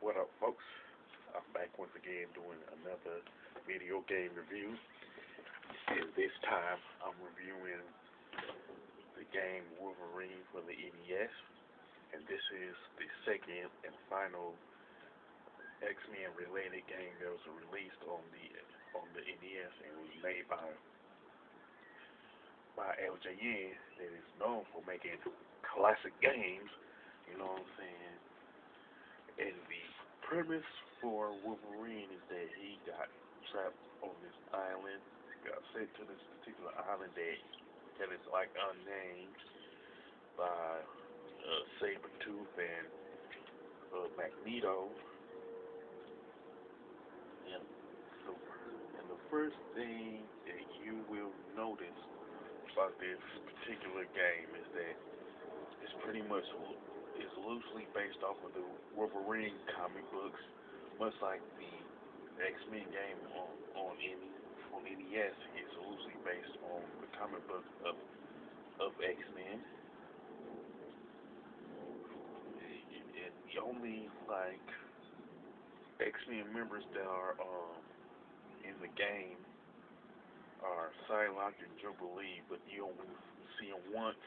What up, folks? I'm back once again doing another video game review. And this time, I'm reviewing the game Wolverine for the NES. And this is the second and final X-Men related game that was released on the NES and was made by LJN, that is known for making classic games. You know what I'm saying? And the premise for Wolverine is that he got trapped on this island, got sent to this particular island that is like unnamed by Sabretooth and Magneto. And the first thing that you will notice about this particular game is that it's pretty much is loosely based off of the Wolverine comic books, much like the X-Men game on NES is loosely based on the comic book of X-Men. And the only like X-Men members that are in the game are Psylocke and Jubilee, but you only see them once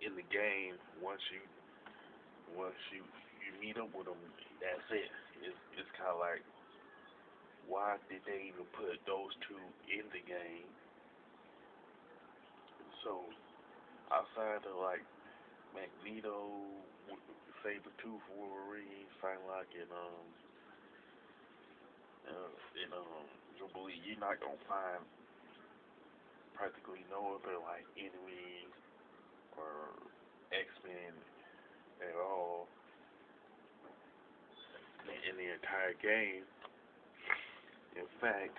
in the game. Once you meet up with them, that's it. It's kind of like, why did they even put those two in the game? So outside of like Magneto, Sabretooth, Wolverine, Psylocke, and Jubilee, you're not gonna find practically no other like enemies or X-Men at all in the entire game. In fact,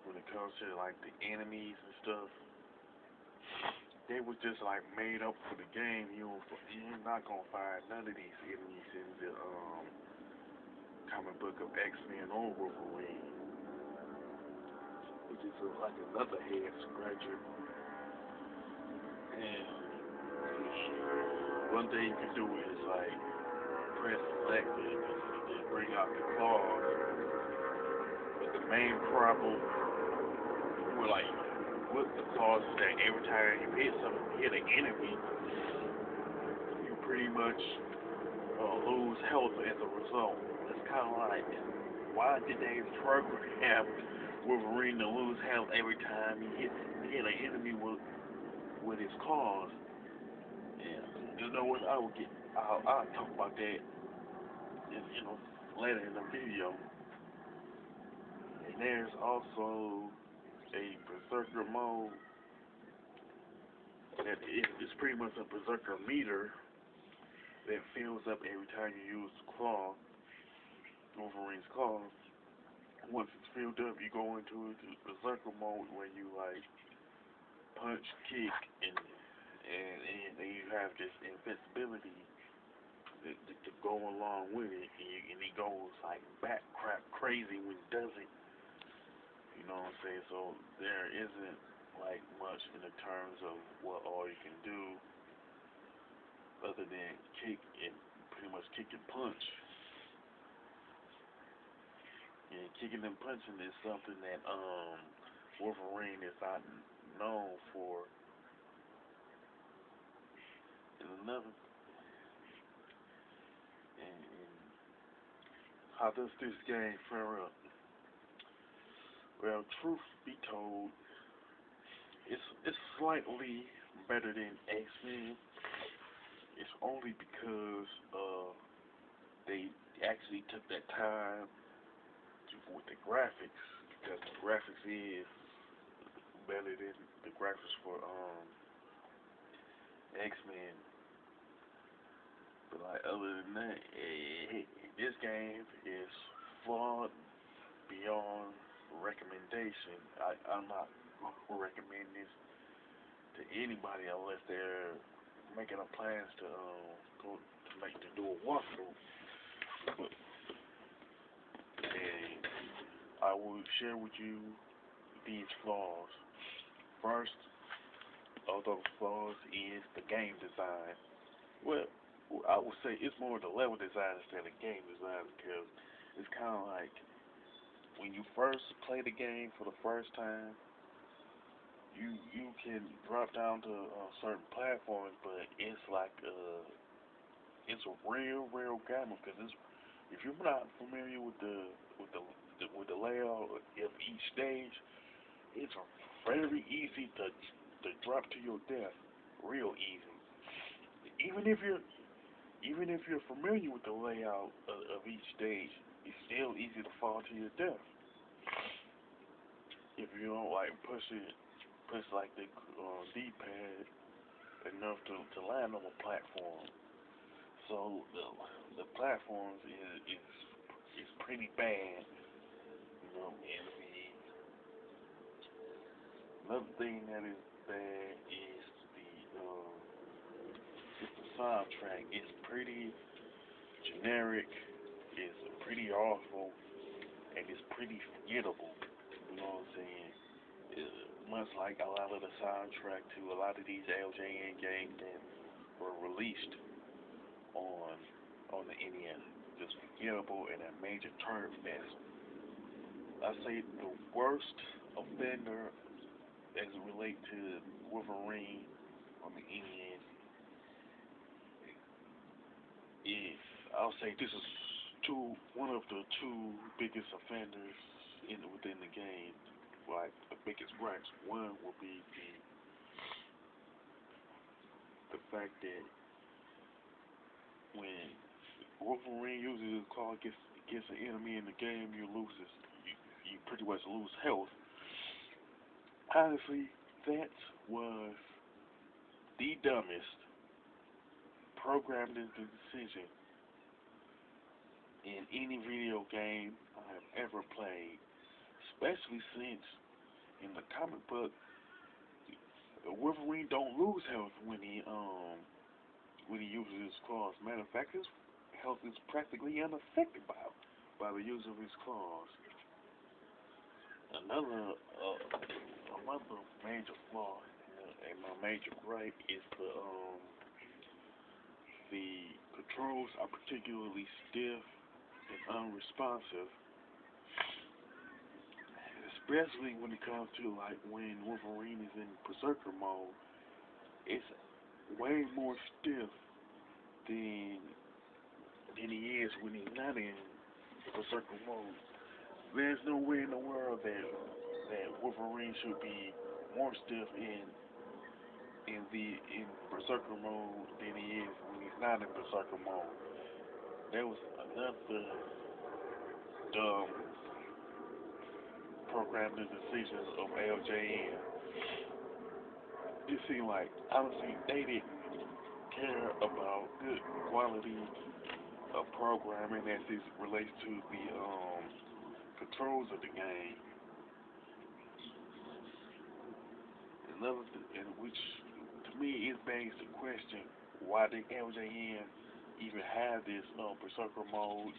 when it comes to like the enemies and stuff, they were just like made up for the game. You're not gonna find none of these enemies in the comic book of X-Men or Wolverine, which is like another head scratcher. And one thing you can do is like press select to bring out the claws. But the main problem with the claws is that every time you hit an enemy, you pretty much lose health as a result. It's kind of like, why did they program Wolverine to lose health every time he hit an enemy with his claws? Yeah, you know what? I'll talk about that later in the video. And there's also a berserker mode that is pretty much a berserker meter that fills up every time you use Wolverine's claw. Once it's filled up, you go into the berserker mode where you like punch, kick, and you have this invincibility to go along with it, and he goes like back crap crazy when he does it. You know what I'm saying? So there isn't like much in the terms of what all you can do other than kick and pretty much kick and punch. And kicking and punching is something that Wolverine is not known for. And how does this game fare up? Well, truth be told, it's slightly better than X-Men. It's only because they actually took that time with the graphics, because the graphics is better than the graphics for X-Men. But like other than that, this game is flawed beyond recommendation. I'm not going to recommend this to anybody unless they're making a plans to do a walkthrough. And I will share with you these flaws. First of those flaws is the game design. Well, I would say it's more the level design instead of game design because it's kind of like when you first play the game for the first time, you can drop down to certain platforms, but it's like it's a real game because it's if you're not familiar with the layout of each stage, it's very easy to drop to your death, real easy. Even if you're even if you're familiar with the layout of each stage, it's still easy to fall to your death if you don't like push like the D-pad enough to land on a platform. So the platforms is pretty bad, you know. And another thing that is bad is the soundtrack. It's pretty generic. It's pretty awful, and it's pretty forgettable. You know what I'm saying? Much like a lot of the soundtrack to a lot of these LJN games that were released on the NES, just forgettable and a major turd fest. I say the worst offender as it relates to Wolverine on the NES is I'll say this is one of the two biggest offenders within the game. Like the biggest gripes. One would be the fact that when Wolverine uses his claw against an enemy in the game, you pretty much lose health. Honestly, that was the dumbest programming decision in any video game I have ever played, especially since in the comic book Wolverine don't lose health when he uses his claws. Matter of fact, his health is practically unaffected by the use of his claws. Another major flaw and my major gripe is the controls are particularly stiff and unresponsive, especially when it comes to like when Wolverine is in berserker mode. It's way more stiff than he is when he's not in berserker mode. There's no way in the world that Wolverine should be more stiff in berserker mode than he is when he's not in berserker mode. There was another dumb programming decisions of LJN. It seemed like honestly they didn't care about good quality of programming as it relates to the controls of the game. Another in which to me it begs the question why did LJN even have this berserker mode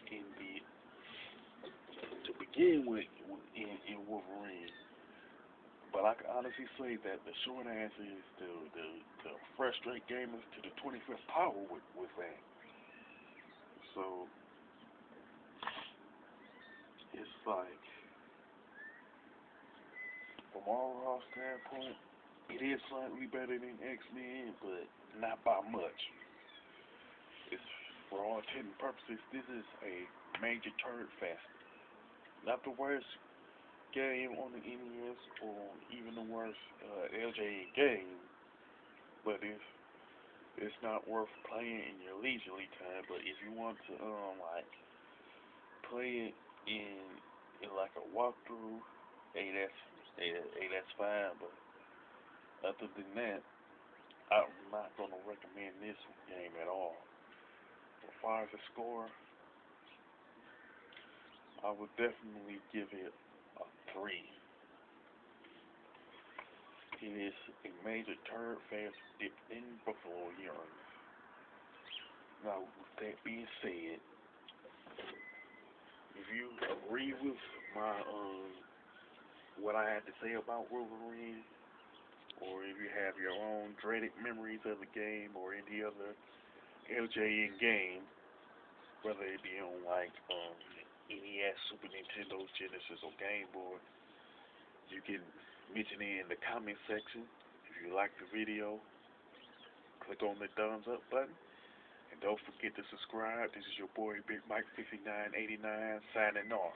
to begin with in Wolverine. But I can honestly say that the short answer is to frustrate gamers to the 25th power with that. So it's like from overall standpoint, it is slightly better than X-Men, but not by much. It's for all intents and purposes, this is a major turd fest. Not the worst game on the NES or even the worst LJ game, but it's not worth playing in your leisurely time. But if you want to like play it in like a walkthrough, that's fine. But other than that, I'm not gonna recommend this game at all. As far as the score, I would definitely give it a 3. It is a major turd fest dipped in buffalo urine. Now, with that being said, if you agree with my what I had to say about Wolverine, or if you have your own dreaded memories of the game or any other LJ in game, whether it be on like NES, Super Nintendo, Genesis, or Game Boy. You can mention it in the comment section. If you like the video, click on the thumbs up button. And don't forget to subscribe. This is your boy Big Mike 5989 signing off.